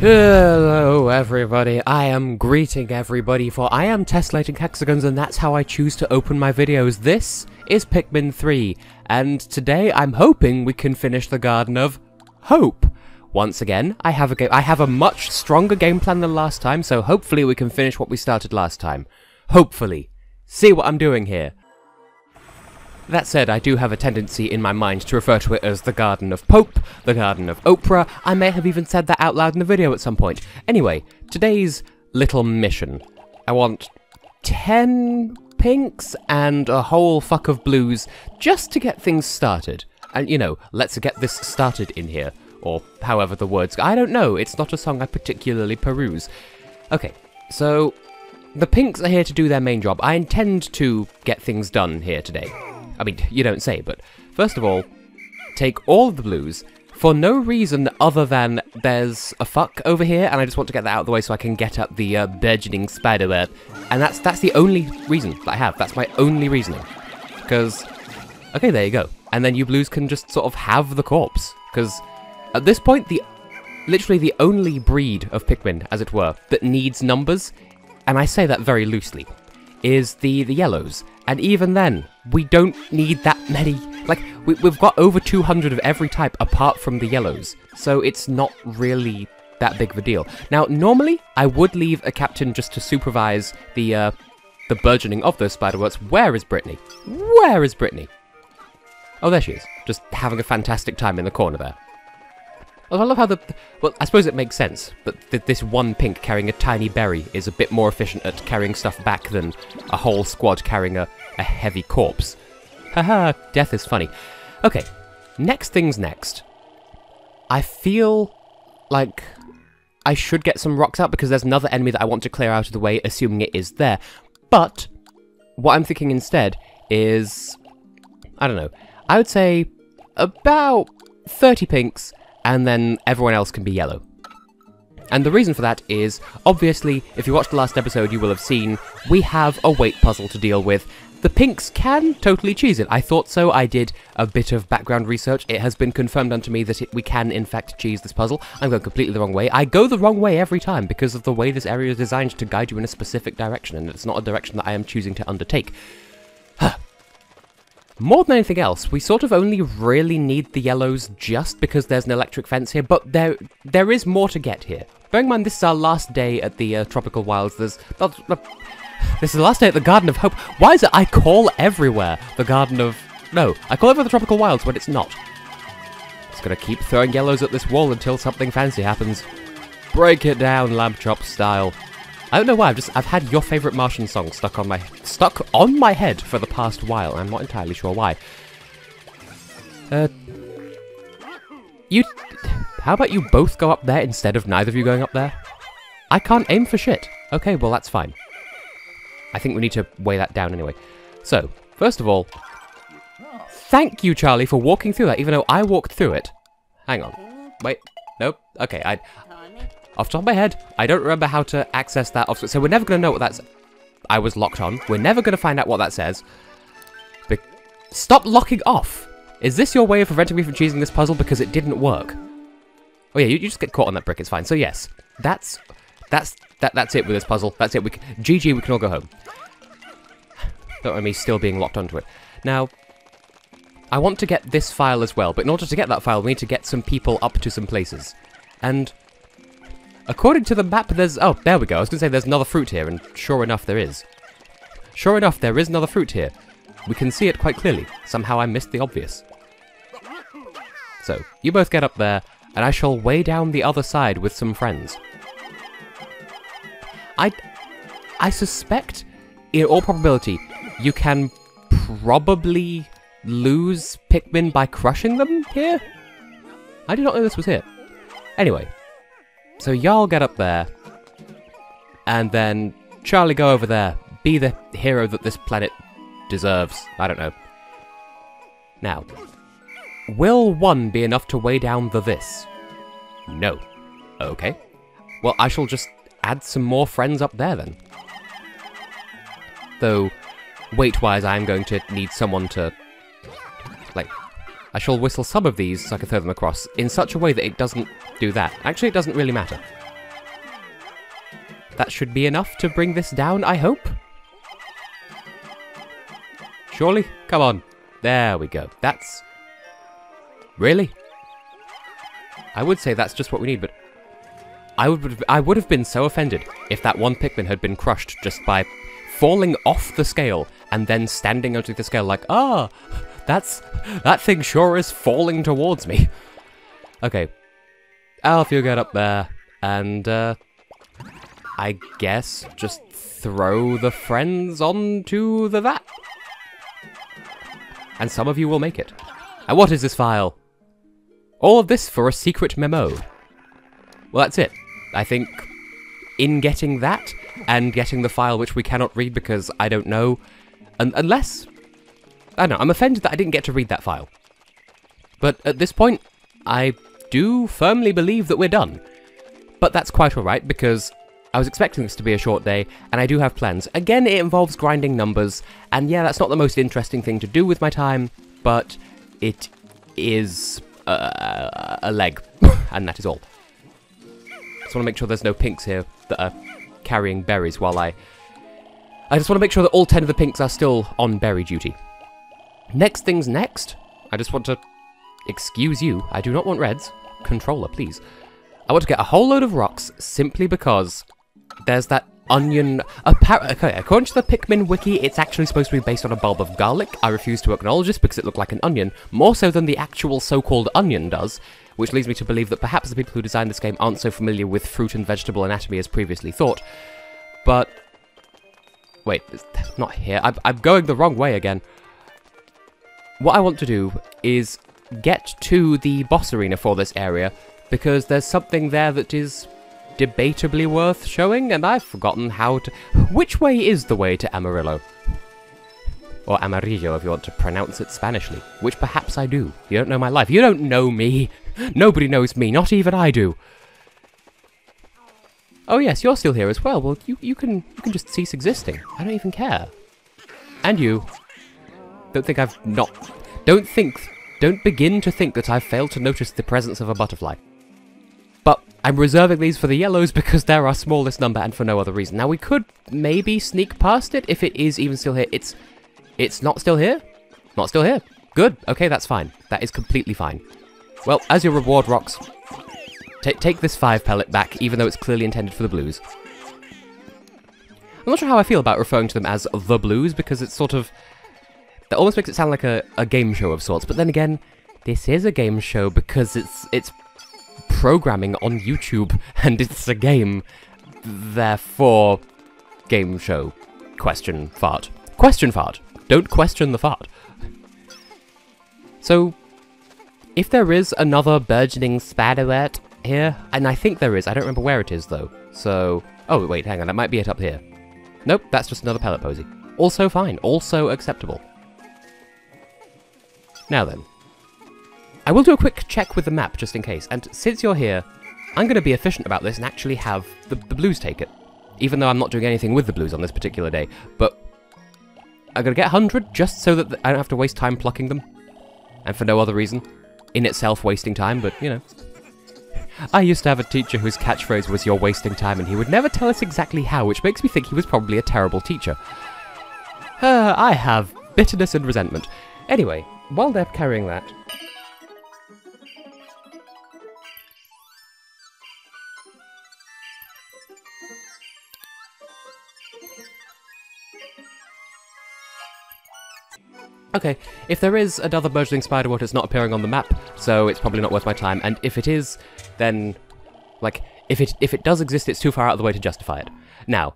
Hello everybody, I am greeting everybody, for I am Tessellating Hexagons and that's how I choose to open my videos. This is Pikmin 3, and today I'm hoping we can finish the Garden of Hope. Once again, I have a much stronger game plan than last time, so hopefully we can finish what we started last time. Hopefully. See what I'm doing here. That said, I do have a tendency in my mind to refer to it as the Garden of Pope, the Garden of Oprah. I may have even said that out loud in the video at some point. Anyway, today's little mission. I want 10 pinks and a whole fuck of blues just to get things started. And, you know, let's get this started in here. Or however the words go. I don't know, it's not a song I particularly peruse. Okay, so the pinks are here to do their main job. I intend to get things done here today. I mean, you don't say, but first of all, take all of the blues for no reason other than there's a fuck over here, and I just want to get that out of the way so I can get up the burgeoning spiderweb. And that's the only reason that I have. That's my only reasoning. Because, okay, there you go. And then you blues can just sort of have the corpse. Because at this point, literally the only breed of Pikmin, as it were, that needs numbers, and I say that very loosely, is the yellows. And even then, we don't need that many. Like, we've got over 200 of every type apart from the yellows. So it's not really that big of a deal. Now, normally, I would leave a captain just to supervise the burgeoning of those spiderwebs. Where is Brittany? Where is Brittany? Oh, there she is. Just having a fantastic time in the corner there. I love how well, I suppose it makes sense that this one pink carrying a tiny berry is a bit more efficient at carrying stuff back than a whole squad carrying a heavy corpse. Haha, death is funny. Okay, next thing's next. I feel like I should get some rocks out because there's another enemy that I want to clear out of the way, assuming it is there. But what I'm thinking instead is, I don't know, I would say about 30 pinks, and then everyone else can be yellow. And the reason for that is, obviously, if you watched the last episode, you will have seen we have a weight puzzle to deal with. The pinks can totally cheese it. I thought so. I did a bit of background research. It has been confirmed unto me that we can, in fact, cheese this puzzle. I'm going completely the wrong way. I go the wrong way every time because of the way this area is designed to guide you in a specific direction, and it's not a direction that I am choosing to undertake. More than anything else, we sort of only really need the yellows just because there's an electric fence here, but there is more to get here. Bearing in mind this is our last day at the Tropical Wilds, this is the last day at the Garden of Hope. Why is it I call everywhere the Garden of... No, I call everywhere the Tropical Wilds when it's not. Just gonna keep throwing yellows at this wall until something fancy happens. Break it down, lamb chop style. I don't know why, I've had Your Favourite Martian song stuck on my head for the past while. I'm not entirely sure why. How about you both go up there instead of neither of you going up there? I can't aim for shit. Okay, well that's fine. I think we need to weigh that down anyway. So, first of all, thank you, Charlie, for walking through that, even though I walked through it. Hang on. Wait. Nope. Okay, off the top of my head, I don't remember how to access that off. So we're never going to know what that's... I was locked on. We're never going to find out what that says. Stop locking off! Is this your way of preventing me from choosing this puzzle because it didn't work? Oh yeah, you just get caught on that brick, it's fine. So yes, that's it with this puzzle. That's it. GG, we can all go home. Don't mind me still being locked onto it. Now, I want to get this file as well, but in order to get that file, we need to get some people up to some places. And according to the map, there's... Oh, there we go. I was going to say there's another fruit here, and sure enough, there is. Sure enough, there is another fruit here. We can see it quite clearly. Somehow I missed the obvious. So, you both get up there, and I shall weigh down the other side with some friends. I suspect, in all probability, you can probably lose Pikmin by crushing them here? I did not know this was here. Anyway. So y'all get up there, and then Charlie go over there, be the hero that this planet deserves. I don't know. Now, will 1 be enough to weigh down the this? No. Okay. Well, I shall just add some more friends up there then. Though, weight-wise, I'm going to need someone to... Like, I shall whistle some of these so I can throw them across in such a way that it doesn't do that. Actually, it doesn't really matter. that should be enough to bring this down, I hope. Surely? Come on. There we go. That's... Really? I would say that's just what we need, but... I would have been so offended if that one Pikmin had been crushed just by falling off the scale and then standing underneath the scale like, ah, that thing sure is falling towards me. Okay. Alf, you get up there, and, I guess just throw the friends onto the vat. And some of you will make it. And what is this file? All of this for a secret memo. Well, that's it. I think in getting that, and getting the file which we cannot read because I don't know, unless... I don't know, I'm offended that I didn't get to read that file. But at this point, I do firmly believe that we're done. But that's quite alright, because I was expecting this to be a short day, and I do have plans. Again, it involves grinding numbers, and yeah, that's not the most interesting thing to do with my time, but it is a leg, and that is all. Just want to make sure there's no pinks here that are carrying berries while I just want to make sure that all 10 of the pinks are still on berry duty. Next things next, I just want to... Excuse you, I do not want reds. Controller, please. I want to get a whole load of rocks simply because there's that onion... Okay, according to the Pikmin wiki, it's actually supposed to be based on a bulb of garlic. I refuse to acknowledge this because it looked like an onion, more so than the actual so-called onion does, which leads me to believe that perhaps the people who designed this game aren't so familiar with fruit and vegetable anatomy as previously thought. But... Wait, it's not here. I'm going the wrong way again. What I want to do is get to the boss arena for this area, because there's something there that is debatably worth showing, and I've forgotten how to... Which way is the way to Amarillo? Or Amarillo, if you want to pronounce it Spanishly, which perhaps I do. You don't know my life. You don't know me. Nobody knows me, not even I do. Oh yes, you're still here as well. Well, you can just cease existing. I don't even care. And you. Don't think I've not... Don't begin to think that I've failed to notice the presence of a butterfly. But I'm reserving these for the yellows because they're our smallest number and for no other reason. Now we could maybe sneak past it if it is even still here. It's not still here? Not still here. Good. Okay, that's fine. That is completely fine. Well, as your reward, rocks, take this 5 pellet back, even though it's clearly intended for the blues. I'm not sure how I feel about referring to them as the blues, because it's sort of... That almost makes it sound like a game show of sorts, but then again, this is a game show because it's programming on YouTube, and it's a game, therefore, game show. Question fart. Question fart. Don't question the fart. So, if there is another burgeoning spiderwort here, and I think there is, I don't remember where it is though, so... Oh wait, hang on, that might be it up here. Nope, that's just another pellet posy. Also fine, also acceptable. Now then, I will do a quick check with the map just in case, and since you're here, I'm going to be efficient about this and actually have the blues take it. Even though I'm not doing anything with the blues on this particular day, but I'm going to get 100 just so that I don't have to waste time plucking them. And for no other reason. In itself wasting time, but, you know. I used to have a teacher whose catchphrase was "you're wasting time," and he would never tell us exactly how, which makes me think he was probably a terrible teacher. I have bitterness and resentment. Anyway, while they're carrying that... Okay, if there is another burgeoning spiderwort, it's not appearing on the map, so it's probably not worth my time, and if it is, then, like, if it does exist, it's too far out of the way to justify it. Now,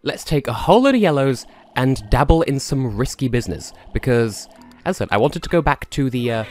let's take a whole load of yellows and dabble in some risky business, because, as I said, I wanted to go back to the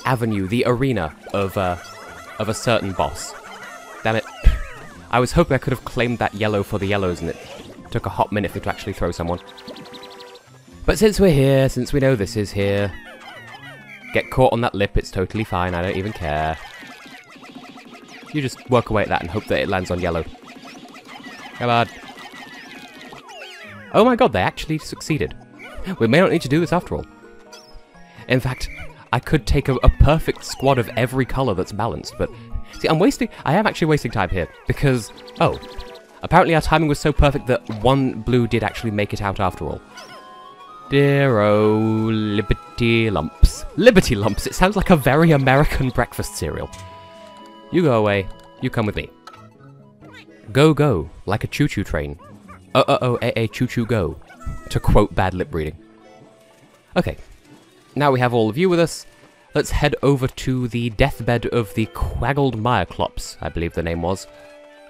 avenue, the arena of a certain boss. Damn it. I was hoping I could have claimed that yellow for the yellows, and it took a hot minute for it to actually throw someone. But since we're here, since we know this is here, get caught on that lip, it's totally fine, I don't even care. You just work away at that and hope that it lands on yellow. Come on. Oh my god, they actually succeeded. We may not need to do this after all. In fact, I could take a perfect squad of every colour that's balanced, but... See, I am actually wasting time here, because... Oh, Apparently our timing was so perfect that one blue did actually make it out after all. Dear oh, Liberty Lumps. Liberty Lumps, it sounds like a very American breakfast cereal. You go away, you come with me. Go, go, like a choo-choo train. Choo-choo go, to quote bad lip reading. Okay, now we have all of you with us. Let's head over to the deathbed of the Quaggled Myoclops, I believe the name was.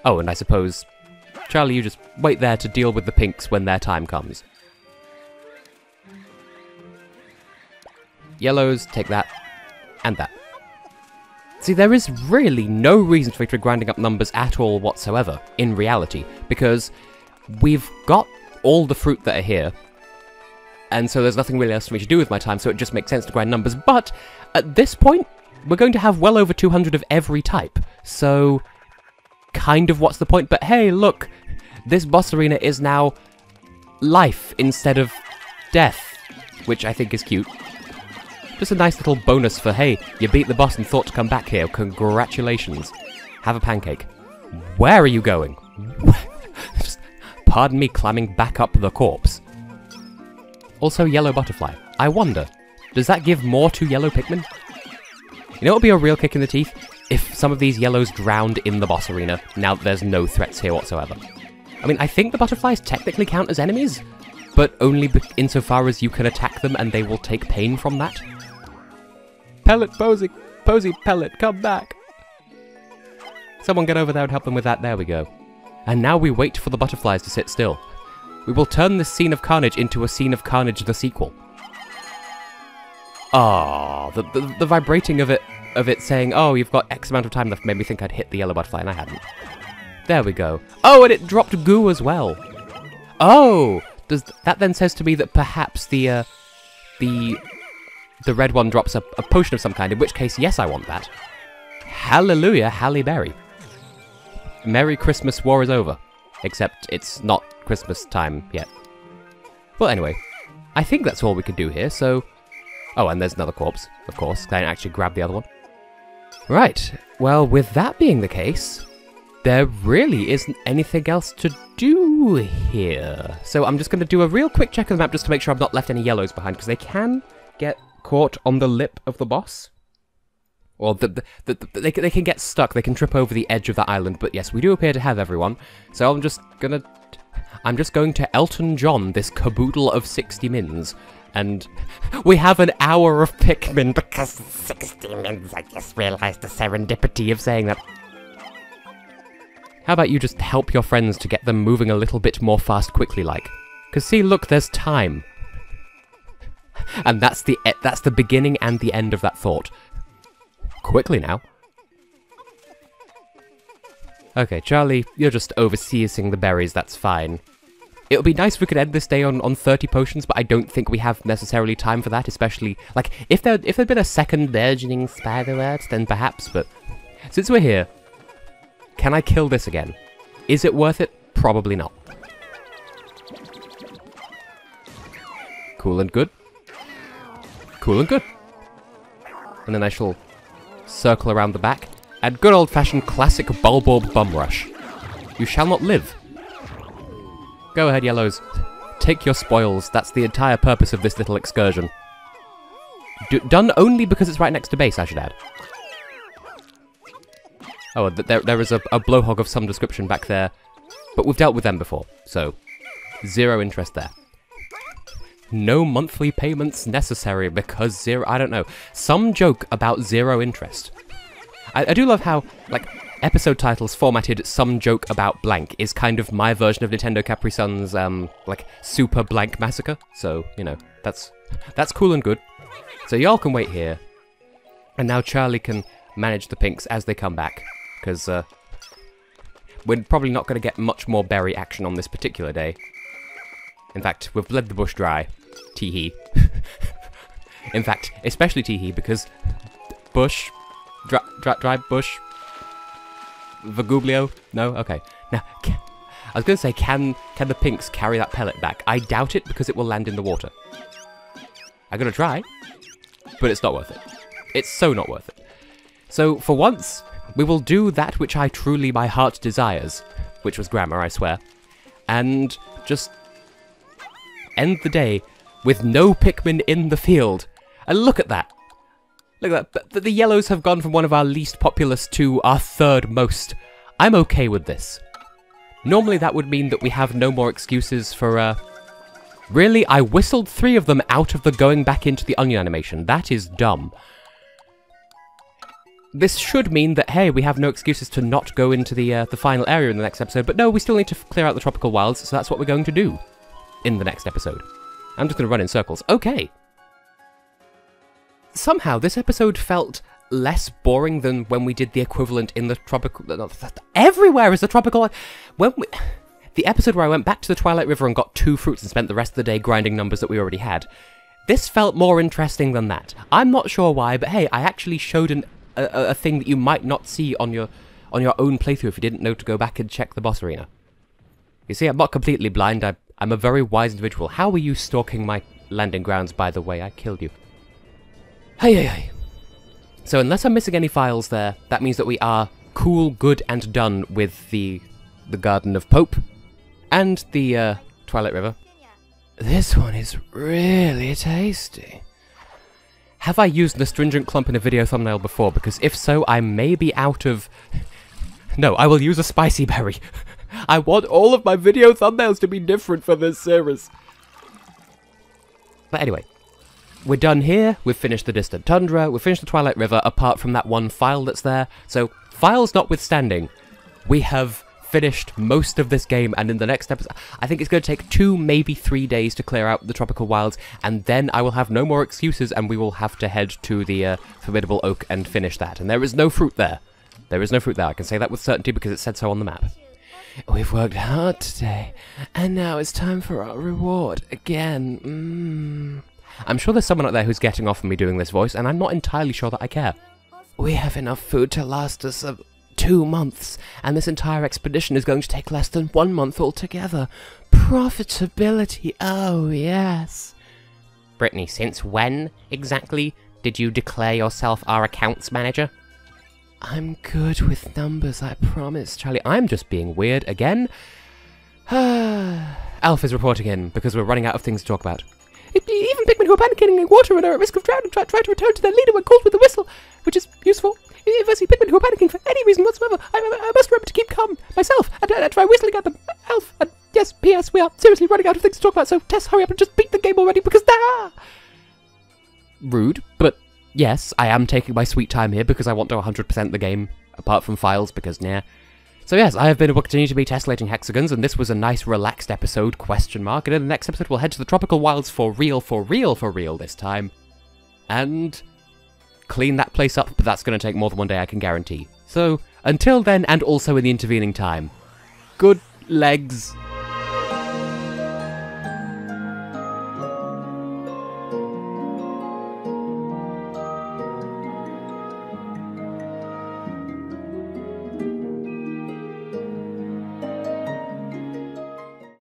Oh, and I suppose, Charlie, you just wait there to deal with the pinks when their time comes. Yellows, take that, and that. See, there is really no reason for me to be grinding up numbers at all whatsoever, in reality, because we've got all the fruit that are here, and so there's nothing really else for me to do with my time, so it just makes sense to grind numbers, but at this point, we're going to have well over 200 of every type, so kind of what's the point? But hey, look, this boss arena is now life instead of death, which I think is cute. Just a nice little bonus for, hey, you beat the boss and thought to come back here. Congratulations. Have a pancake. Where are you going? Just, pardon me climbing back up the corpse. Also, yellow butterfly. I wonder, does that give more to yellow Pikmin? You know what would be a real kick in the teeth? If some of these yellows drowned in the boss arena, now that there's no threats here whatsoever. I mean, I think the butterflies technically count as enemies, but only insofar as you can attack them and they will take pain from that. Pellet, Posy! Posy, Pellet, come back! Someone get over there and help them with that, there we go. And now we wait for the butterflies to sit still. We will turn this scene of carnage into a scene of carnage the sequel. Ah, the vibrating of it saying, oh, you've got X amount of time left, made me think I'd hit the yellow butterfly, and I hadn't. There we go. Oh, and it dropped goo as well. Oh! That then says to me that perhaps the red one drops a potion of some kind, in which case, yes, I want that. Hallelujah, Halle Berry. Merry Christmas, war is over. Except it's not Christmas time yet. Well, anyway, I think that's all we can do here, so... Oh, and there's another corpse, of course, because I didn't actually grab the other one. Right, well, with that being the case, there really isn't anything else to do here. So I'm just going to do a real quick check of the map just to make sure I've not left any yellows behind, because they can get caught on the lip of the boss. Or they can get stuck, they can trip over the edge of the island, but yes, we do appear to have everyone. So I'm just going to Elton John this caboodle of 60 mins. And we have an hour of Pikmin because 60 mins, I just realised the serendipity of saying that. How about you just help your friends to get them moving a little bit more fast quickly like? Because see, look, there's time. And that's the beginning and the end of that thought. Quickly now. Okay, Charlie, you're just overseeing the berries, that's fine. It would be nice if we could end this day on 30 potions, but I don't think we have necessarily time for that, especially, like, if there'd been a second burgeoning spider-wort, then perhaps, but since we're here, can I kill this again? Is it worth it? Probably not. Cool and good. Cool and good. And then I shall circle around the back, and good old-fashioned classic Bulborb bum rush. You shall not live. Go ahead, yellows. Take your spoils. That's the entire purpose of this little excursion. Done only because it's right next to base, I should add. Oh, there is a blowhog of some description back there, but we've dealt with them before, so zero interest there. No monthly payments necessary because I don't know, some joke about zero interest. I do love how, like, episode titles formatted some joke about blank is kind of my version of Nintendo Capri Sun's, like, Super Blank Massacre. So, you know, that's cool and good. So y'all can wait here. And now Charlie can manage the pinks as they come back. Because, we're probably not going to get much more berry action on this particular day. In fact, we've bled the bush dry. Tee-hee. In fact, especially tee-hee, because bush... Dry bush... Vagublio? No? Okay. Now, I was going to say, can the pinks carry that pellet back? I doubt it, because it will land in the water. I'm going to try, but it's not worth it. It's so not worth it. So, for once, we will do that which I truly my heart desires. which was grammar, I swear, and just end the day with no Pikmin in the field. And look at that. Look at that. The yellows have gone from one of our least populous to our third most. I'm okay with this. Normally that would mean that we have no more excuses for, Really? I whistled 3 of them out of the going back into the onion animation. That is dumb. This should mean that, hey, we have no excuses to not go into the final area in the next episode, but no, we still need to clear out the tropical wilds, so that's what we're going to do in the next episode. I'm just going to run in circles. Okay. Somehow, this episode felt less boring than when we did the equivalent in the tropical... Everywhere is the tropical... The episode where I went back to the Twilight River and got 2 fruits and spent the rest of the day grinding numbers that we already had. This felt more interesting than that. I'm not sure why, but hey, I actually showed a thing that you might not see on your own playthrough if you didn't know to go back and check the boss arena. You see, I'm not completely blind. I'm a very wise individual. How are you stalking my landing grounds, by the way? I killed you. Hey. So unless I'm missing any files there, that means that we are cool, good, and done with the Garden of Pope and the Twilight River. This one is really tasty. Have I used an astringent clump in a video thumbnail before? Because if so, I may be out of... No, I will use a spicy berry. I want all of my video thumbnails to be different for this series. But anyway, we're done here. We've finished the Distant Tundra. We've finished the Twilight River, apart from that one file that's there. So, files notwithstanding, we have finished most of this game, and in the next episode, I think it's going to take 2, maybe 3 days to clear out the tropical wilds, and then I will have no more excuses, and we will have to head to the Formidable Oak and finish that. And there is no fruit there. There is no fruit there. I can say that with certainty because it said so on the map. We've worked hard today, and now it's time for our reward again. I'm sure there's someone out there who's getting off on me doing this voice, and I'm not entirely sure that I care. We have enough food to last us 2 months, and this entire expedition is going to take less than 1 month altogether. Profitability, oh yes. Brittany, since when, exactly, did you declare yourself our accounts manager? I'm good with numbers, I promise, Charlie. I'm just being weird again. Alf is reporting in, because we're running out of things to talk about. Even Pikmin who are panicking in water and are at risk of drowning try to return to their leader when called with a whistle, which is useful. If I see Pikmin who are panicking for any reason whatsoever, I must remember to keep calm myself and try whistling at them. Alf, and yes, P.S. we are seriously running out of things to talk about, so Tess, hurry up and just beat the game already, because Rude, but yes, I am taking my sweet time here because I want to 100% the game, apart from files, because nah. So yes, I have been and will continue to be Tessellating Hexagons, and this was a nice relaxed episode, question mark, and in the next episode we'll head to the tropical wilds for real this time. And clean that place up, but that's going to take more than 1 day, I can guarantee. So, until then, and also in the intervening time, good legs.